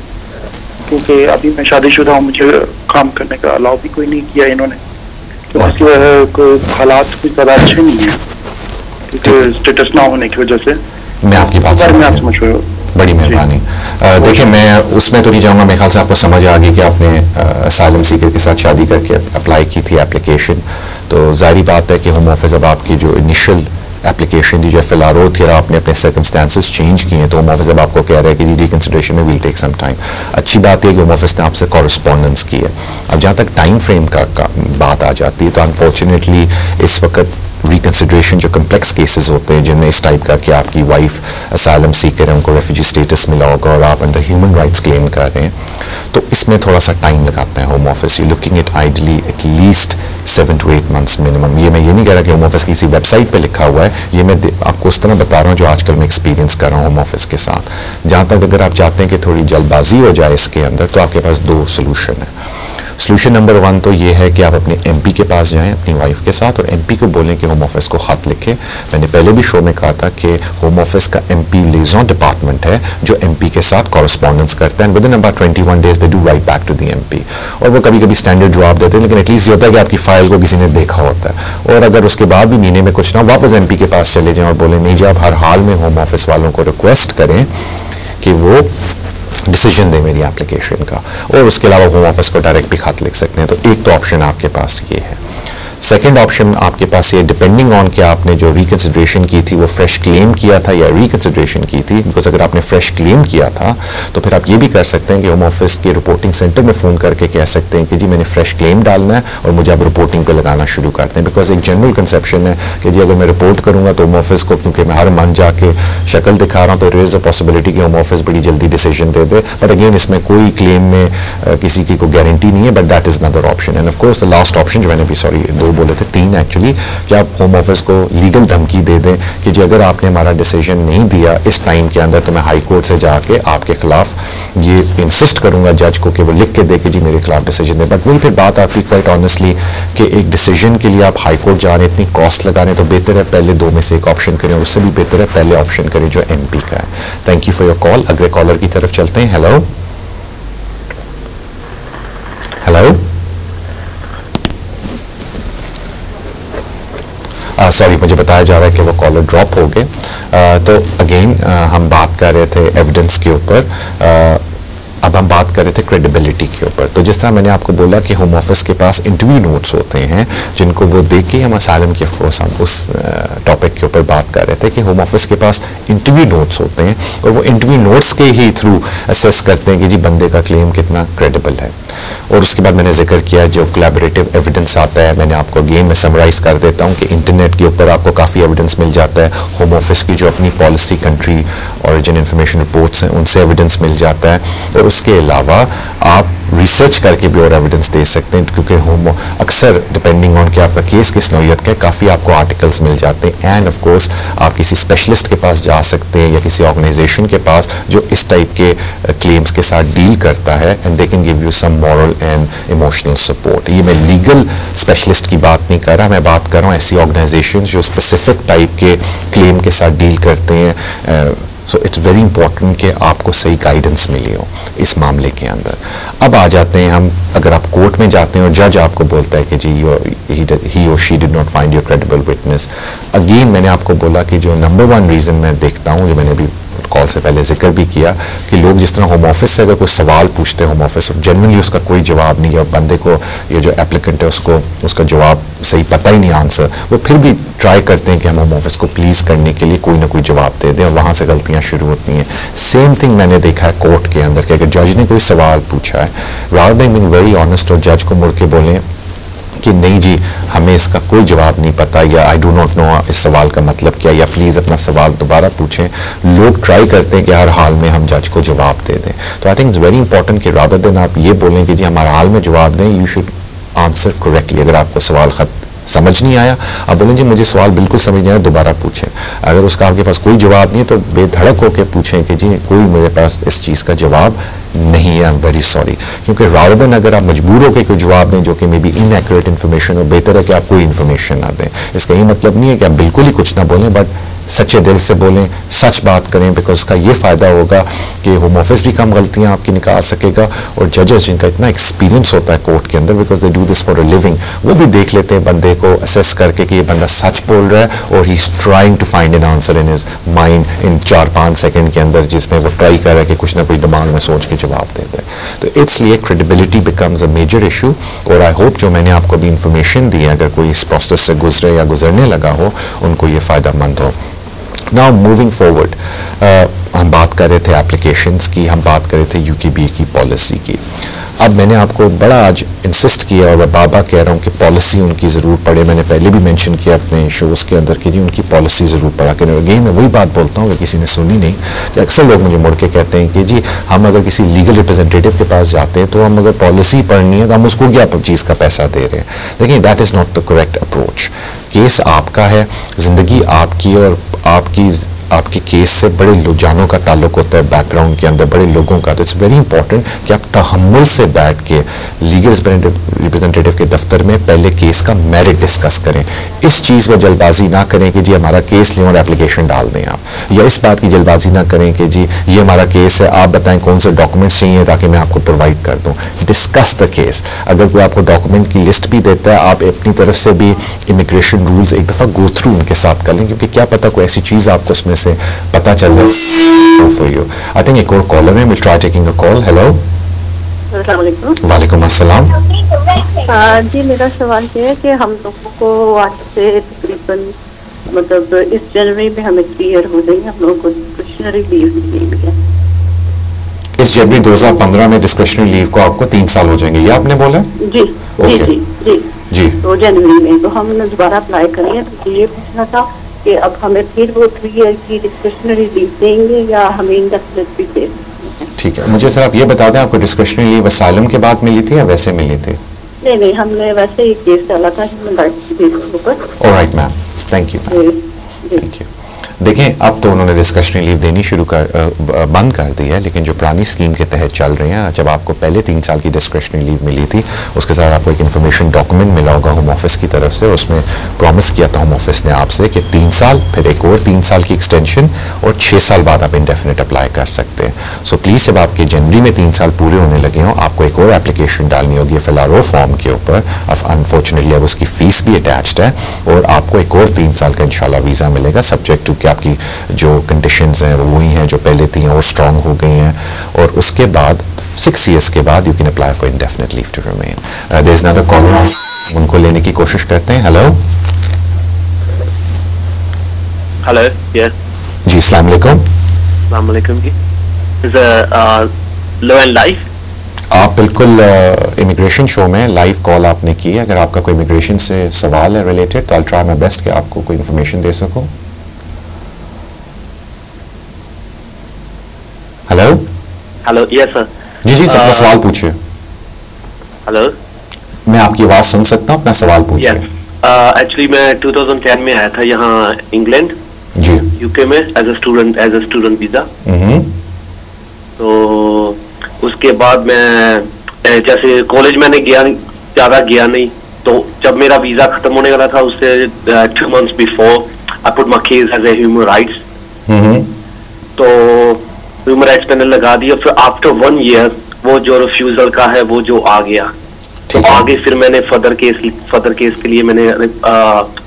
क्योंकि अभी मैं शादीशुदा हूं, मुझे काम करने का अलाउ भी कोई नहीं किया इन्होंने, क्योंकि हालात कुछ ज़्यादा अच्छे नहीं है क्योंकि स्टेटस ना होने की वजह से। मैं आपकी बात समझ रहा हूं, बड़ी मेहरबानी। देखिए मैं उसमें तो नहीं जाऊंगा, मेरे ख्याल से आपको समझ आ गई कि आपने असाइलम सीकर के साथ शादी करके अप्लाई की थी एप्लीकेशन। तो जाहिर बात है कि होम ऑफिस अब आपकी जो इनिशियल एप्लीकेशन दी जो FLRO थी, आपने अपने सर्कमस्टांसेस चेंज किए तो होम ऑफिस अब आपको कह रहा है कि जी रिकंसिडरेशन में विल टेक सम टाइम। अच्छी बात है कि होम ऑफिस ने आपसे कॉरेस्पॉन्डेंस की है। अब जहाँ तक टाइम फ्रेम का बात आ जाती है तो अनफॉर्चुनेटली इस वक्त रिकंसिडरेशन जो कम्प्लेक्स केसेस होते हैं जिनमें इस टाइप का कि आपकी वाइफ असाइलम सीकर है, उनको रेफ्यूजी स्टेटस मिला होगा और आप अंडर ह्यूमन राइट्स क्लेम कर रहे हैं, तो इसमें थोड़ा सा टाइम लगाता है home office. You looking at ideally at least 7 to 8 months minimum. ये मैं ये नहीं कह रहा कि होम ऑफिस किसी वेबसाइट पे लिखा हुआ है, ये मैं आपको उस तरह बता रहा हूँ जो आजकल मैं एक्सपीरियंस कर रहा हूँ होम ऑफिस के साथ। जहाँ तक अगर आप चाहते हैं कि थोड़ी जल्दबाजी हो जाए इसके अंदर तो आपके पास 2 सोल्यूशन है। सोल्यूशन नंबर 1 तो ये है कि आप अपने MP के पास जाएं अपनी वाइफ के साथ और MP को बोलें कि होम ऑफिस को खत लिखे। मैंने पहले भी शो में कहा था कि होम ऑफिस का MP लिएजॉन डिपार्टमेंट है जो MP के साथ कॉरेस्पॉन्डेंस करता है and within about 21 days they do write back to the MP। और वो कभी कभी स्टैंडर्ड जवाब देते हैं, लेकिन एटलीस्ट ये होता है कि आपकी फाइल को किसी ने देखा होता है। और अगर उसके बाद भी महीने में कुछ ना वापस MP के पास चले जाएं और बोले नहीं जी, आप हर हाल में होम ऑफिस वालों को रिक्वेस्ट करें कि वो डिसीजन दे मेरी एप्लीकेशन का, और उसके अलावा होम ऑफिस को डायरेक्ट भी खत लिख सकते हैं। तो एक तो ऑप्शन आपके पास ये है। सेकेंड ऑप्शन आपके पास ये डिपेंडिंग ऑन कि आपने जो रिकंसिडरेशन की थी वो फ्रेश क्लेम किया था या रिकंसिडरेशन की थी। बिकॉज अगर आपने फ्रेश क्लेम किया था तो फिर आप ये भी कर सकते हैं कि होम ऑफिस के रिपोर्टिंग सेंटर में फ़ोन करके कह सकते हैं कि जी मैंने फ्रेश क्लेम डालना है और मुझे आप रिपोर्टिंग पे लगाना शुरू करते हैं। बिकॉज एक जनरल कंसेप्शन है कि जी अगर मैं रिपोर्ट करूंगा तो होम ऑफिस को, क्योंकि मैं हर मंथ जाके शक्ल दिखा रहा हूँ, तो इट इज़ अ पॉसिबिलिटी कि होम ऑफिस बड़ी जल्दी decision they they. But again इसमें कोई क्लेम में किसी की कोई गारंटी नहीं है, but that is another option. And of course the last option जो मैंने भी 2 बोले थे, 3 एक्चुअली, कि आप होम ऑफिस को लीगल धमकी दे दें कि जी अगर आपने हमारा डिसीजन नहीं दिया इस टाइम के अंदर तो मैं हाई कोर्ट से जाके आपके खिलाफ ये इंसिस्ट करूंगा जज को कि वो लिख के दे कि जी मेरे खिलाफ डिसीजन दे। बट वही फिर बात आती क्वाइट ऑनेस्टली कि एक डिसीजन के लिए आप हाई कोर्ट जा रहे हैं, इतनी कॉस्ट लगा रहे हैं, तो बेहतर है पहले 2 में से एक ऑप्शन करें, और उससे भी बेहतर है पहले ऑप्शन करें जो MP का है। Thank you for your call. अगले कॉलर की तरफ चलते हैं। हेलो हेलो, सॉरी मुझे बताया जा रहा है कि वो कॉलर ड्रॉप हो गए। तो अगेन हम बात कर रहे थे एविडेंस के ऊपर, अब हम बात कर रहे थे क्रेडिबिलिटी के ऊपर। तो जिस तरह मैंने आपको बोला कि होम ऑफिस के पास इंटरव्यू नोट्स होते हैं जिनको वो देख के हम असाइलम की ऑफकोर्स हम उस टॉपिक के ऊपर बात कर रहे थे कि होम ऑफिस के पास इंटरव्यू नोट्स होते हैं और वो इंटरव्यू नोट्स के ही थ्रू असेस करते हैं कि जी बंदे का क्लेम कितना क्रेडिबल है। और उसके बाद मैंने जिक्र किया जो कोलैबोरेटिव एविडेंस आता है, मैंने आपको अगेन में समराइज कर देता हूँ कि इंटरनेट के ऊपर आपको काफ़ी एविडेंस मिल जाता है। होम ऑफिस की जो अपनी policy, country origin information reports हैं उनसे एविडेंस मिल जाता है। और उसके अलावा आप रिसर्च करके भी और एविडेंस दे सकते हैं, क्योंकि होम अक्सर डिपेंडिंग ऑन कि आपका केस किस नौयत का है काफ़ी आपको आर्टिकल्स मिल जाते हैं। एंड ऑफ कोर्स आप किसी स्पेशलिस्ट के पास जा सकते हैं या किसी ऑर्गेनाइजेशन के पास जो इस टाइप के क्लेम्स के साथ डील करता है, and they can give you some moral and emotional support. ये मैं लीगल स्पेशलिस्ट की बात नहीं कर रहा, मैं बात कर रहा हूँ ऐसी ऑर्गेनाइजेशन जो स्पेसिफिक टाइप के क्लेम के साथ डील करते हैं। सो इट्स वेरी इंपॉर्टेंट कि आपको सही गाइडेंस मिली हो इस मामले के अंदर। अब आ जाते हैं हम, अगर आप कोर्ट में जाते हैं और जज आपको बोलता है कि जी ही और she did not find your credible witness. Again मैंने आपको बोला कि जो नंबर 1 रीज़न मैं देखता हूँ, जो मैंने अभी कॉल से पहले जिक्र भी किया, कि लोग जिस तरह होम ऑफिस से अगर कोई सवाल पूछते हैं होम ऑफिस और जनरली उसका कोई जवाब नहीं है और बंदे को ये जो एप्लीकेंट है उसको उसका जवाब सही पता ही नहीं आंसर, वो फिर भी ट्राई करते हैं कि हम होम ऑफिस को प्लीज़ करने के लिए कोई ना कोई जवाब दे दें और वहाँ से गलतियाँ शुरू होती हैं। सेम थिंग मैंने देखा है कोर्ट के अंदर कि अगर जज ने कोई सवाल पूछा है, rather than being very honest और जज को मुड़ के बोलें कि नहीं जी हमें इसका कोई जवाब नहीं पता या आई डू नॉट नो इस सवाल का मतलब क्या, या प्लीज़ अपना सवाल दोबारा पूछें, लोग ट्राई करते हैं कि हर हाल में हम जज को जवाब दे दें। तो I think it's very important कि रादर देन आप ये बोलें कि जी हम हर हाल में जवाब दें, यू शुड आंसर करेक्टली। अगर आपको सवाल समझ नहीं आया, आप बोलें जी मुझे सवाल बिल्कुल समझ नहीं आया, दोबारा पूछें। अगर उसका आपके पास कोई जवाब नहीं है तो बेधड़क होकर पूछें कि जी कोई मेरे पास इस चीज़ का जवाब नहीं है, आई एम वेरी सॉरी। क्योंकि रादर देन अगर आप मजबूर होकर कोई जवाब दें जो कि मे बी इनएक्यूरेट इन्फॉर्मेशन हो, बेहतर है कि आप कोई इन्फॉर्मेशन ना दें। इसका ये मतलब नहीं है कि आप बिल्कुल ही कुछ ना बोलें, बट सच्चे दिल से बोलें, सच बात करें, बिकॉज उसका ये फ़ायदा होगा कि होम ऑफिस भी कम गलतियाँ आपकी निकाल सकेगा, और जजेस जिनका इतना एक्सपीरियंस होता है कोर्ट के अंदर, because they do this for a living, वो भी देख लेते हैं बंदे को असेस करके कि ये बंदा सच बोल रहा है और he is trying to find an answer in his mind in 4-5 second के अंदर, जिसमें वो ट्राई कर रहा है कि कुछ ना कुछ दिमाग में सोच के जवाब देता है। तो इसलिए credibility becomes a major issue, और आई होप जो मैंने आपको अभी इंफॉर्मेशन दी है, अगर कोई इस प्रोसेस से गुजरे या गुजरने लगा हो, उनको ये फ़ायदा मंद हो। नाउ मूविंग फॉरवर्ड, हम बात कर रहे थे एप्लीकेशंस की, हम बात कर रहे थे यूकेबी की पॉलिसी की। अब मैंने आपको बड़ा आज इंसिस्ट किया और मैं बाबा कह रहा हूँ कि पॉलिसी उनकी ज़रूर पढ़े। मैंने पहले भी मेंशन किया अपने शोज़ के अंदर कि जी उनकी पॉलिसी ज़रूर पढ़ा करें। अगेन मैं वही बात बोलता हूँ, अगर किसी ने सुनी नहीं, कि अक्सर लोग मुझे मुड़ के कहते हैं कि जी हम अगर किसी लीगल रिप्रेजेंटेटिव के पास जाते हैं तो हम अगर पॉलिसी पढ़नी है तो हम उसको क्या चीज़ का पैसा दे रहे हैं। देखिए that is not the correct approach. Case आपका है, ज़िंदगी आपकी, और आपके केस से बड़े जानों का ताल्लुक होता है, बैकग्राउंड के अंदर बड़े लोगों का। तो इट्स वेरी इंपॉर्टेंट कि आप तहम्मुल से बैठ के लीगल रिप्रेजेंटेटिव के दफ्तर में पहले केस का मेरिट डिस्कस करें। इस चीज़ में जल्दबाजी ना करें कि जी हमारा केस लें और एप्लीकेशन डाल दें आप, या इस बात की जल्दबाजी ना करें कि जी ये हमारा केस है, आप बताएं कौन से डॉक्यूमेंट्स चाहिए ताकि मैं आपको प्रोवाइड कर दूँ। Discuss the case. अगर कोई आपको डॉक्यूमेंट की लिस्ट भी देता है, आप अपनी तरफ से भी इमिग्रेशन रूल्स एक दफ़ा गो थ्रू उनके साथ कर लें, क्योंकि क्या पता कोई ऐसी चीज़ आपको उसमें से पता चल जाए फॉर यू। आई थिंक एक और कॉलर है, will try taking a call. Hello, वालेकुम अस्सलाम। जी मेरा सवाल ये है कि हम लोगों को आज से तकरीबन मतलब इस जनवरी में हमें 3 ईयर हो जाएंगे, हम लोगों को डिस्क्रिशनरी लीव मिली है। इस जनवरी 2015 में डिस्क्रिशनरी लीव को आपको 3 साल हो जाएंगे, ये आपने बोला? जी okay. जी जी जी। तो जनवरी में तो हमने दोबारा अप्लाई करें, तो ये पूछना था कि अब हमें फिर वो 3 ईयर की डिस्क्रिशनरी लीव देंगे या हमें इंडेफिनिट भी दे? ठीक है, मुझे सर आप ये बता दें, आपको डिस्क्रिशनरी लीव असाइलम के बाद मिली थी या वैसे मिली थी? नहीं, हमने वैसे ही केस डाला था ह्यूमन राइट्स के ऊपर। Alright ma'am, thank you thank you. देखें अब तो उन्होंने डिस्क्रिशनरी लीव देनी बंद कर दी है, लेकिन जो पुरानी स्कीम के तहत चल रही हैं, जब आपको पहले 3 साल की डिस्क्रिशनरी लीव मिली थी, उसके साथ आपको एक इन्फॉर्मेशन डॉक्यूमेंट मिला होगा होम ऑफिस की तरफ से, उसमें प्रॉमिस किया था होम ऑफिस ने आपसे कि 3 साल, फिर एक और 3 साल की एक्सटेंशन, और 6 साल बाद आप इंडेफिनिट अप्लाई कर सकते हैं। सो प्लीज़ जब आपके जनवरी में 3 साल पूरे होने लगे हों, आपको एक और एप्लीकेशन डालनी होगी FLRO फॉर्म के ऊपर। अब अनफॉर्चुनेटली अब उसकी फ़ीस भी अटैच्ड है, और आपको एक और 3 साल का इंशाल्लाह वीज़ा मिलेगा, सब्जेक्ट टू कि आपकी जो कंडीशंस हैं वो वही हैं जो पहले थी और स्ट्रांग हो गई हैं, और उसके बाद 6 ईयर्स के बाद you can apply for indefinite leave to remain. There is another call, उनको लेने की कोशिश करते हैं। हेलो हेलो, यस जी, अस्सलाम वालेकुम। अस्सलाम वालेकुम जी। Is law and life? आप बिल्कुल इमिग्रेशन शो में लाइव कॉल आपने की है। अगर आपका कोई इमिग्रेशन से सवाल है रिलेटेड, तो आई ट्राई माय बेस्ट कि आपको कोई इन्फॉर्मेशन दे सकूं। Hello hello, yes sir. जी अपना सवाल पूछिए। हेलो, मैं आपकी आवाज सुन सकता हूँ, अपना सवाल पूछिए। एक्चुअली मैं 2010 में आया था यहाँ इंग्लैंड, जी, यूके में एज अ स्टूडेंट वीजा। तो उसके बाद मैं जैसे कॉलेज मैंने ज्यादा गया नहीं, तो जब मेरा वीजा खत्म होने वाला था उससे 2 months before I put my case as a human rights. तो ह्यूमन राइट्स मैंने लगा दिया, फिर आफ्टर 1 year वो जो रिफ्यूजल का है वो जो आ गया, तो आगे फिर मैंने फर्दर केस के लिए मैंने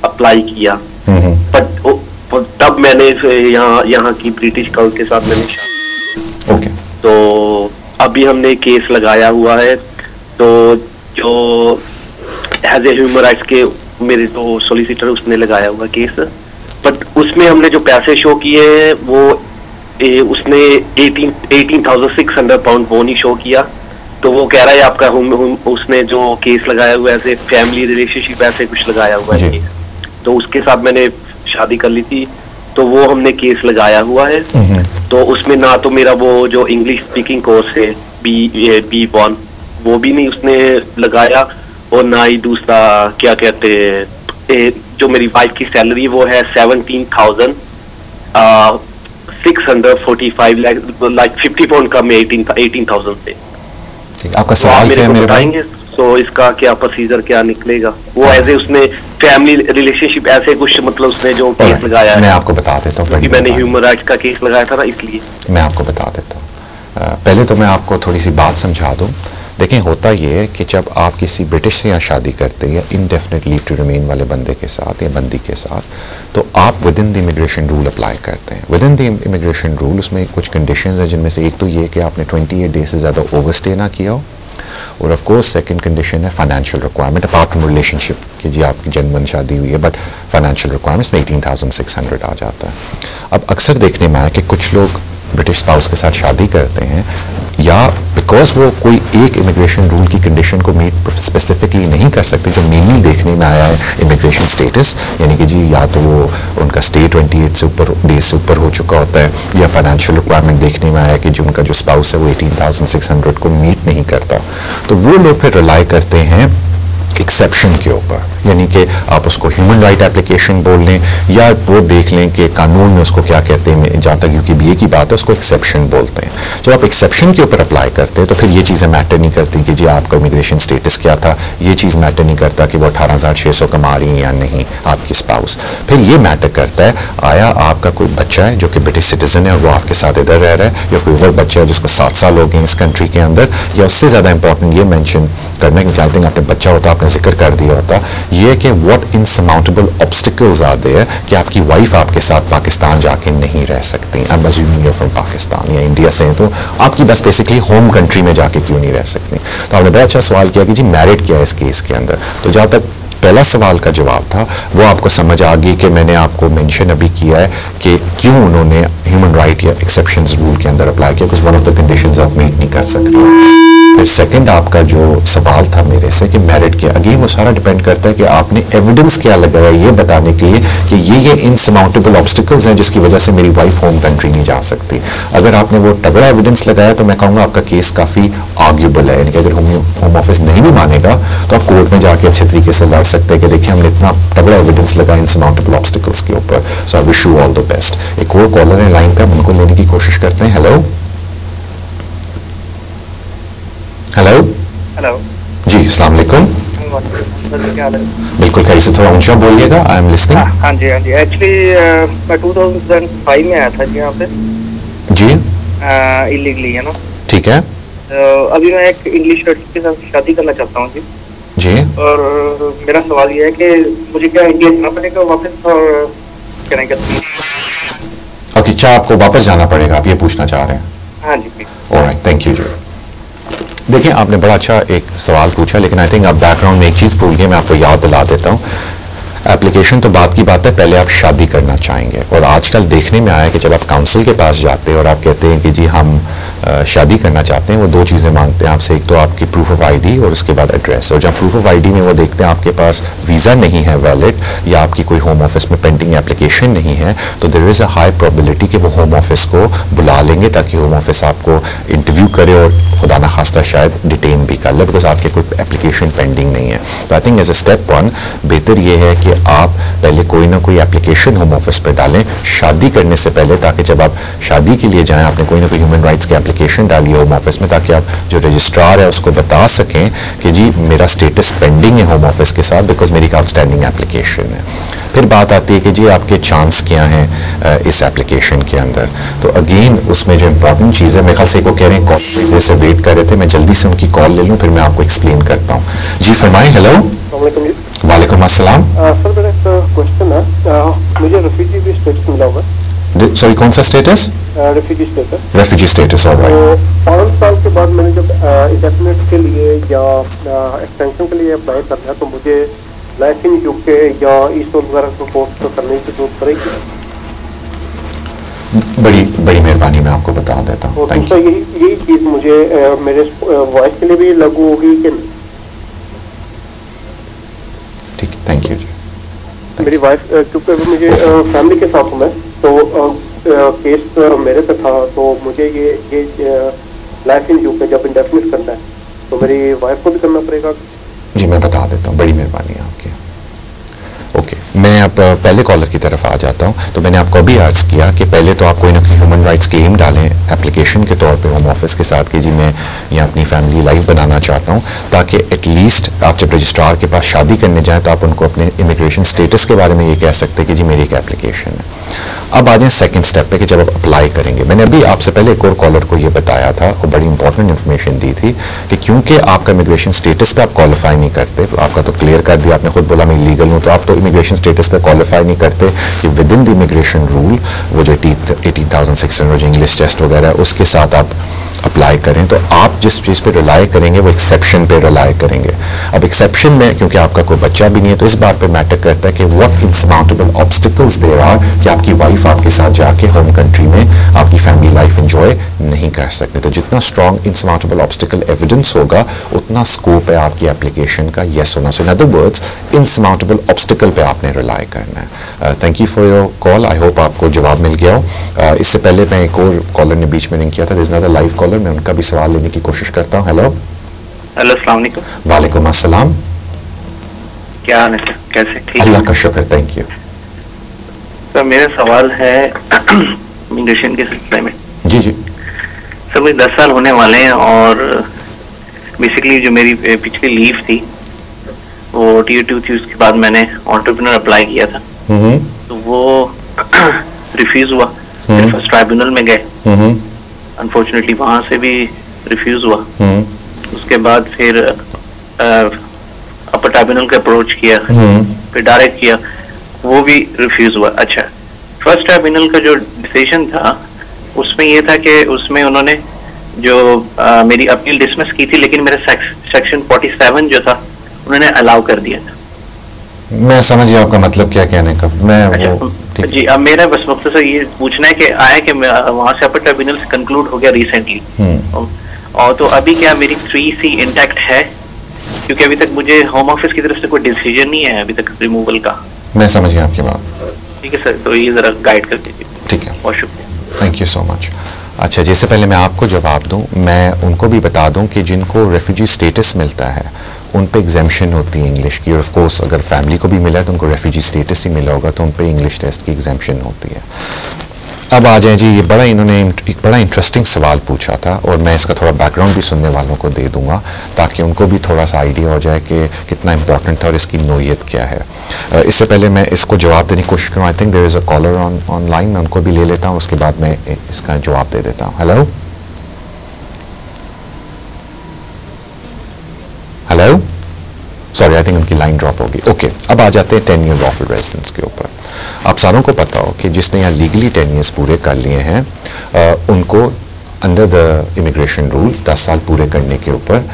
अप्लाई किया। बट तब मैंने यहाँ की ब्रिटिश गर्ल के साथ मैंने ओके। तो अभी हमने केस लगाया हुआ है, तो जो एज ए ह्यूमन राइट्स के मेरे जो सोलिसिटर उसने लगाया हुआ केस, बट उसमें हमने जो पैसे शो किए हैं वो उसने 18,600 पाउंड वो नहीं शो किया। तो वो कह रहा है आपका उसने जो केस लगाया हुआ है ऐसे फैमिली रिलेशनशिप ऐसे कुछ लगाया हुआ है, तो उसके साथ मैंने शादी कर ली थी, तो वो हमने केस लगाया हुआ है। तो उसमें ना तो मेरा वो जो इंग्लिश स्पीकिंग कोर्स है B1 वो भी नहीं उसने लगाया, और ना ही दूसरा क्या कहते हैं जो मेरी वाइफ की सैलरी वो है 17,645 लाइक 50 पाउंड कम है 18,000 से। आपका सवाल क्या है मेरे भाई? सो इसका क्या प्रोसीजर क्या निकलेगा? वो एज ए उसने फैमिली रिलेशनशिप ऐसे कुछ मतलब उसने जो केस लगाया है। मैं आपको बता देता हूँ, क्योंकि मैंने ह्यूमन राइट्स का केस लगाया था ना, इसलिए मैं आपको बता देता हूँ। पहले तो मैं आपको थोड़ी सी बात समझा दूँ। देखें, होता ये है कि जब आप किसी ब्रिटिश से यहाँ शादी करते हैं या इंडेफिनिट लीव टू रिमेन वाले बंदे के साथ या बंदी के साथ, तो आप with in the immigration rule apply करते हैं। With in the immigration rule उसमें कुछ कंडीशंस हैं, जिनमें से एक तो ये कि आपने 28 डेज से ज़्यादा ओवरस्टे ना किया हो, और ऑफ कोर्स सेकंड कंडीशन है financial requirement, apart from relationship कि जी आपकी जनमन शादी हुई है, बट फाइनेंशियल रिक्वायरमेंट्स में 18,600 आ जाता है। अब अक्सर देखने में आया कि कुछ लोग ब्रिटिश स्पाउस के साथ शादी करते हैं, या बिकॉज वो कोई एक इमिग्रेशन रूल की कंडीशन को मीट स्पेसिफिकली नहीं कर सकते, जो मेनली देखने में आया है इमिग्रेशन स्टेटस, यानी कि जी या तो वो उनका स्टे 28 से ऊपर डेज से ऊपर हो चुका होता है, या फाइनेंशियल रिक्वायरमेंट देखने में आया है कि जो उनका जो स्पाउस है वो 18,600 को मीट नहीं करता, तो वो लोग फिर रिलाई करते हैं एक्सेप्शन के ऊपर, यानी कि आप उसको ह्यूमन राइट एप्लीकेशन बोल लें या वो देख लें कि कानून में उसको क्या कहते हैं, जहाँ तक UKBA की बात है उसको एक्सेप्शन बोलते हैं। जब आप एक्सेप्शन के ऊपर अप्लाई करते हैं तो फिर ये चीज़ें मैटर नहीं करती कि जी आपका इमिग्रेशन स्टेटस क्या था, ये चीज़ मैटर नहीं करता कि वो 18,600 कमा रही है या नहीं आपकी स्पाउस। फिर ये मैटर करता है आया आपका कोई बच्चा है जो कि ब्रिटिश सिटीजन है और वो आपके साथ इधर रह रहा है, या कोई और बच्चा है जिसको 7 साल हो गए इस कंट्री के अंदर, या उससे ज़्यादा इंपॉर्टेंट ये मैंशन करना है, क्योंकि आई थिंक आपने बच्चा होता आपने जिक्र कर दिया होता, ये कि व्हाट इनसमाउंटेबल ऑब्स्टिकल्स आर देयर कि आपकी वाइफ आपके साथ पाकिस्तान जाके नहीं रह सकती। I am assuming you from Pakistan या इंडिया से, तो आपकी बस बेसिकली होम कंट्री में जाके क्यों नहीं रह सकती। तो आपने बड़ा अच्छा सवाल किया कि जी मैरिड क्या है इस केस के अंदर। तो जहाँ तक पहला सवाल का जवाब था वो आपको समझ आ गई कि मैंने आपको मेंशन अभी किया है कि क्यों उन्होंने ह्यूमन राइट या एक्सेप्शंस रूल के अंदर अप्लाई किया, because one of the conditions आप मीट नहीं कर सक रहे। फिर सेकंड आपका जो सवाल था मेरे से कि मैरिड क्या, अगेन वो सारा डिपेंड करता है कि आपने एविडेंस क्या लगाया ये बताने के लिए कि ये इनसमाउंटेबल ऑब्स्टिकल्स हैं जिसकी वजह से मेरी वाइफ होम कंट्री नहीं जा सकती। अगर आपने वो तगड़ा एविडेंस लगाया तो मैं कहूँगा आपका केस काफ़ी आर्ग्यूबल है, यानी कि अगर होम ऑफिस नहीं भी मानेगा तो आप कोर्ट में जाके अच्छे तरीके से लड़ सकते हैं कि देखिए हमने इतना तगड़ा एविडेंस लगाया इनसमाउंटेबल ऑब्स्टिकल्स के ऊपर। So I wish you all the best. एक और कॉलर है लाइन पे, हम उनको लेने की कोशिश करते हैं। हेलो हेलो हेलो जी, अस्सलाम वालेकुम। बिल्कुल खैर से, थोड़ा ऊंचा बोलिएगा। I am listening. हाँ जी एक्चुअली मैं 2005 में आया था जी यहाँ पे जी, इलीगली है ना। ठीक है। अभी मैं एक इंग्लिश लड़की के साथ शादी करना चाहता हूँ जी। जी, और मेरा सवाल ये है कि मुझे क्या इंडिया जाना पड़ेगा वापस, और क्या ओके, अच्छा आपको वापस जाना पड़ेगा, आप ये पूछना चाह रहे हैं? हाँ जी। ऑलराइट, थैंक यू जी। देखिए आपने बड़ा अच्छा एक सवाल पूछा, लेकिन आई थिंक आप बैकग्राउंड में एक चीज़ भूल गए, मैं आपको याद दिला देता हूँ। एप्लीकेशन तो बात की बात है, पहले आप शादी करना चाहेंगे, और आजकल देखने में आया कि जब आप काउंसिल के पास जाते हैं और आप कहते हैं कि जी हम शादी करना चाहते हैं, वो दो चीज़ें मांगते हैं आपसे, एक तो आपकी प्रूफ ऑफ आईडी और उसके बाद एड्रेस। और जब प्रूफ ऑफ आईडी में वो देखते हैं आपके पास वीज़ा नहीं है वैलिड, या आपकी कोई होम ऑफिस में पेंडिंग एप्लीकेशन नहीं है, तो there is a high probability कि वो होम ऑफिस को बुला लेंगे ताकि होम ऑफिस आपको इंटरव्यू करे और खुदा न खास्ता शायद डिटेन भी कर ले, बिकॉज आपके कोई एप्लीकेशन पेंडिंग नहीं है। तो I think as a step one बेहतर ये है कि आप पहले कोई ना कोई एप्लीकेशन होम ऑफिस पर डालें शादी करने से पहले, ताकि जब आप शादी के लिए जाएं आपने कोई ना कोई ह्यूमन राइट्स की एप्लीकेशन डाली है होम ऑफिस में, ताकि आप जो रजिस्ट्रार है उसको बता सकें कि जी मेरा स्टेटस पेंडिंग है होम ऑफिस के साथ बिकॉज मेरी आउटस्टैंडिंग एप्लीकेशन है। फिर बात आती है कि जी आपके चांस क्या हैं इस एप्लीकेशन के अंदर। तो अगेन उसमें जो इंपॉर्टेंट चीज़ है, मेरे ख्याल से को कह रहे हैं कॉल से वेट कर रहे थे, मैं जल्दी से उनकी कॉल ले लूँ फिर मैं आपको एक्सप्लेन करता हूँ। जी फरमाएं। हेलो वालेकुम अस्सलाम। सर मेरा एक क्वेश्चन है, मुझे रेफ्यूजी भी स्टेटस मिला हुआ है। सॉरी कौन सा status? Refugee status. Refugee status, alright. 5 साल के बाद मैंने जब इंडेफिनिट के लिए या एक्सटेंशन के लिए अप्लाई करना है तो मुझे लाइफ इन यूके या ईस्ट वगैरह को कोर्स करने की जरूरत पड़ेगी? बड़ी मेहरबानी, मैं आपको बता देता हूँ। Thank you. यही चीज़ मुझे मेरे वॉइस के लिए भी लागू होगी कि नहीं? ठीक, थैंक यू जी। मेरी वाइफ क्योंकि मुझे फैमिली के साथ हूँ मैं, तो केस मेरे पे था, तो मुझे ये लाइफ इन यूके जब इंडेफिनिट करना है तो मेरी वाइफ को भी करना पड़ेगा? जी मैं बता देता हूँ, बड़ी मेहरबानी आपकी। ओके, मैं अब पहले कॉलर की तरफ आ जाता हूँ। तो मैंने आपको अभी अर्ज किया कि पहले तो आप कोई ना कोई ह्यूमन राइट्स क्लेम डालें एप्लीकेशन के तौर पे होम ऑफिस के साथ कि जी मैं यहाँ अपनी फैमिली लाइफ बनाना चाहता हूँ, ताकि एटलीस्ट आप जब रजिस्ट्रार के पास शादी करने जाएँ तो आप उनको अपने इमिग्रेशन स्टेटस के बारे में ये कह सकते हैं कि जी मेरी एक एप्लीकेशन है। अब आ जाए सेकंड स्टेप पे कि जब आप अप्लाई करेंगे। मैंने अभी आपसे पहले एक और कॉलर को ये बताया था और बड़ी इंपॉर्टेंट इन्फॉर्मेशन दी थी कि क्योंकि आपका इमिग्रेशन स्टेटस पे आप क्वालिफाई नहीं करते, तो आपका तो क्लियर कर दिया, आपने खुद बोला मैं इलीगल हूँ, तो आप तो इमिग्रेशन स्टेटस पे क्वालिफाई नहीं करते कि with in the immigration rule वो जो 18,600 जो इंग्लिश टेस्ट वगैरह है उसके साथ आप अप्लाई करें। तो आप जिस चीज़ पे रिलाई करेंगे वो एक्सेप्शन पे रिलाई करेंगे। अब एक्सेप्शन में क्योंकि आपका कोई बच्चा भी नहीं है तो इस बात पे मैटर करता है कि व्हाट इंसमाउंटेबल ऑब्स्टिकल्स देयर आर कि आपकी वाइफ आपके साथ जाके होम कंट्री में आपकी फैमिली लाइफ एंजॉय नहीं कर सकते। तो जितना स्ट्रॉन्ग इंसमाउंटेबल ऑब्स्टिकल एविडेंस होगा उतना स्कोप है आपकी एप्लीकेशन का येस होना। सो इन अदर वर्ड्स इंसमाउंटेबल ऑब्स्टिकल पे आपने रिलाई करना है। Thank you for your call, I hope आपको जवाब मिल गया हो। इससे पहले मैं एक और कॉलर ने बीच में रिंग किया था, this is another live caller, मैं उनका भी सवाल लेने की कोशिश करता हूँ। हेलो हेलो, अस्सलाम वालेकुम। वालेकुम अस्सलाम, क्या हाल है सर, कैसे? ठीक, अल्लाह का शुक्र, थैंक यू। सर मेरा सवाल है इमिग्रेशन के सिलसिले में। जी जी सर मुझे 10 साल होने वाले हैं और बेसिकली जो मेरी पिछली लीव थी वो Tier 2 थी, उसके बाद मैंने एंटरप्रेन्योर अप्लाई किया था तो वो रिफ्यूज हुआ। फिर फर्स्ट ट्राइब्यूनल में गए, अनफॉर्चुनेटली वहां से भी रिफ्यूज हुआ। उसके बाद फिर अपर ट्राइब्यूनल का अप्रोच किया, फिर डायरेक्ट किया, वो भी रिफ्यूज हुआ। अच्छा, फर्स्ट ट्राइब्यूनल का जो डिसीजन था उसमें ये था कि उसमें उन्होंने जो मेरी अपील डिसमिस की थी, लेकिन मेरा सेक्शन 47 जो था उन्होंने अलाउ कर दिया था। मैं समझ गया आपका मतलब क्या कहने का। मैं अच्छा, वो जी, अब मेरा बस मुख्तसर ये पूछना है कि आया कि वहां से अपर ट्राइब्यूनल से कंक्लूड हो गया रिसेंटली, और तो अभी क्या मेरी 3C इंटैक्ट है? क्योंकि अभी तक मुझे होम ऑफिस की तरफ से कोई डिसीजन नहीं है अभी तक रिमूवल का। मैं समझ गया आपकी बात। ठीक है सर, तो ये जरा गाइड कर दीजिए। ठीक है, बहुत शुक्रिया, थैंक यू सो मच। अच्छा, जिससे पहले मैं आपको जवाब दूं, मैं उनको भी बता दूं कि जिनको रेफ्यूजी स्टेटस मिलता है उन पे एग्जेम्पशन होती है इंग्लिश की, और ऑफ कोर्स अगर फैमिली को भी मिला है तो उनको रेफ्यूजी स्टेटस ही मिला होगा तो उन पे इंग्लिश टेस्ट की एग्जेम्पशन होती है। अब आ जाए जी, ये बड़ा इन्होंने एक बड़ा इंटरेस्टिंग सवाल पूछा था और मैं इसका थोड़ा बैकग्राउंड भी सुनने वालों को दे दूंगा ताकि उनको भी थोड़ा सा आइडिया हो जाए कि कितना इंपॉर्टेंट था और इसकी नोयत क्या है। इससे पहले मैं इसको जवाब देने की कोशिश करूँ, I think there is a caller online, मैं उनको भी ले लेता हूँ, उसके बाद मैं इसका जवाब दे देता हूँ। Hello hello, sorry, I think उनकी लाइन ड्रॉप होगी। ओके, अब आ जाते हैं 10 ईयर लॉफुल रेजिडेंस के ऊपर। आप सारों को पता हो कि जिसने यहाँ लीगली 10 ईयर्स पूरे कर लिए हैं उनको अंडर द इमिग्रेशन रूल 10 साल पूरे करने के ऊपर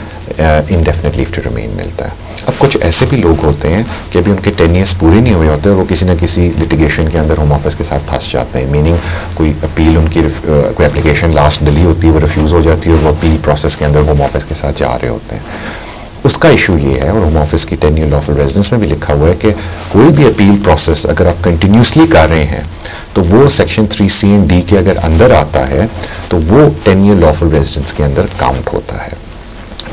इंडेफिनिट लीव टू रिमेन मिलता है। अब कुछ ऐसे भी लोग होते हैं कि अभी उनके 10 ईयर्स पूरे नहीं हुए होते और वो किसी न किसी लिटिगेशन के अंदर होम ऑफिस के साथ फंस जाते हैं, मीनिंग कोई अपील उनकी कोई एप्लीकेशन लास्ट डिली होती है, वो रिफ्यूज़ हो जाती है और वो अपील प्रोसेस के अंदर होम ऑफिस के साथ जा रहे होते हैं। उसका इशू ये है, और होम ऑफिस की 10 ईयर लॉफुल रेजिडेंस में भी लिखा हुआ है कि कोई भी अपील प्रोसेस अगर आप कंटिन्यूसली कर रहे हैं तो वो सेक्शन 3C एंड D के अगर अंदर आता है तो वो 10 ईयर लॉफुल रेजिडेंस के अंदर काउंट होता है।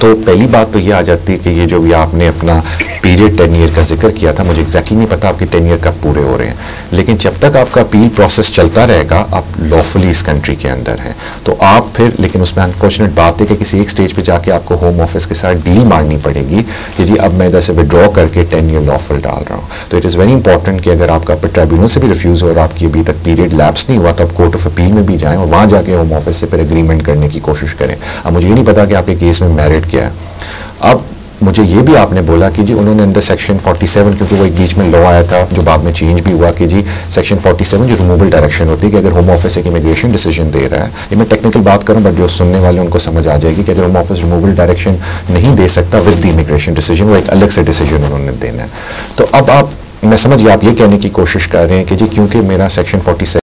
तो पहली बात तो ये आ जाती है कि ये जो भी आपने अपना पीरियड 10 ईयर का जिक्र किया था, मुझे एग्जैक्टली नहीं पता आपके 10 ईयर कब पूरे हो रहे हैं, लेकिन जब तक आपका अपील प्रोसेस चलता रहेगा आप लॉफुली इस कंट्री के अंदर हैं तो आप फिर, लेकिन उसमें अनफॉर्चुनेट बात है कि किसी एक स्टेज पे जाके आपको होम ऑफिस के साथ डील मारनी पड़ेगी कि जी अब मैं इधर से विड्रॉ करके 10 ईयर लॉफुल डाल रहा हूँ। तो इट इज़ वेरी इंपॉर्टेंट कि अगर आपका अपर ट्राइब्यूनल से भी रिफ्यूज़ हो और आपकी अभी तक पीरियड लैप्स नहीं हुआ तो आप कोर्ट ऑफ अपील में भी जाएँ और वहाँ जाके होम ऑफिस से फिर एग्रीमेंट करने की कोशिश करें। अब मुझे ये नहीं पता कि आपके केस में मेरिट क्या है। अब मुझे ये भी आपने बोला कि जी उन्होंने अंडर सेक्शन 47, क्योंकि वो एक बीच में लॉ आया था जो बाद में चेंज भी हुआ कि जी सेक्शन 47 जो रिमूवल डायरेक्शन होती है कि अगर होम ऑफिस एक इमिग्रेशन डिसीजन दे रहा है, ये मैं टेक्निकल बात करूं बट जो सुनने वाले उनको समझ आ जाएगी कि अगर होम ऑफिस रिमूवल डायरेक्शन नहीं दे सकता विद द इमिग्रेशन डिसीजन, वो एक अलग से डिसीजन उन्होंने देना है। तो अब आप, मैं समझ गया आप ये कहने की कोशिश कर रहे हैं कि जी क्योंकि मेरा सेक्शन 47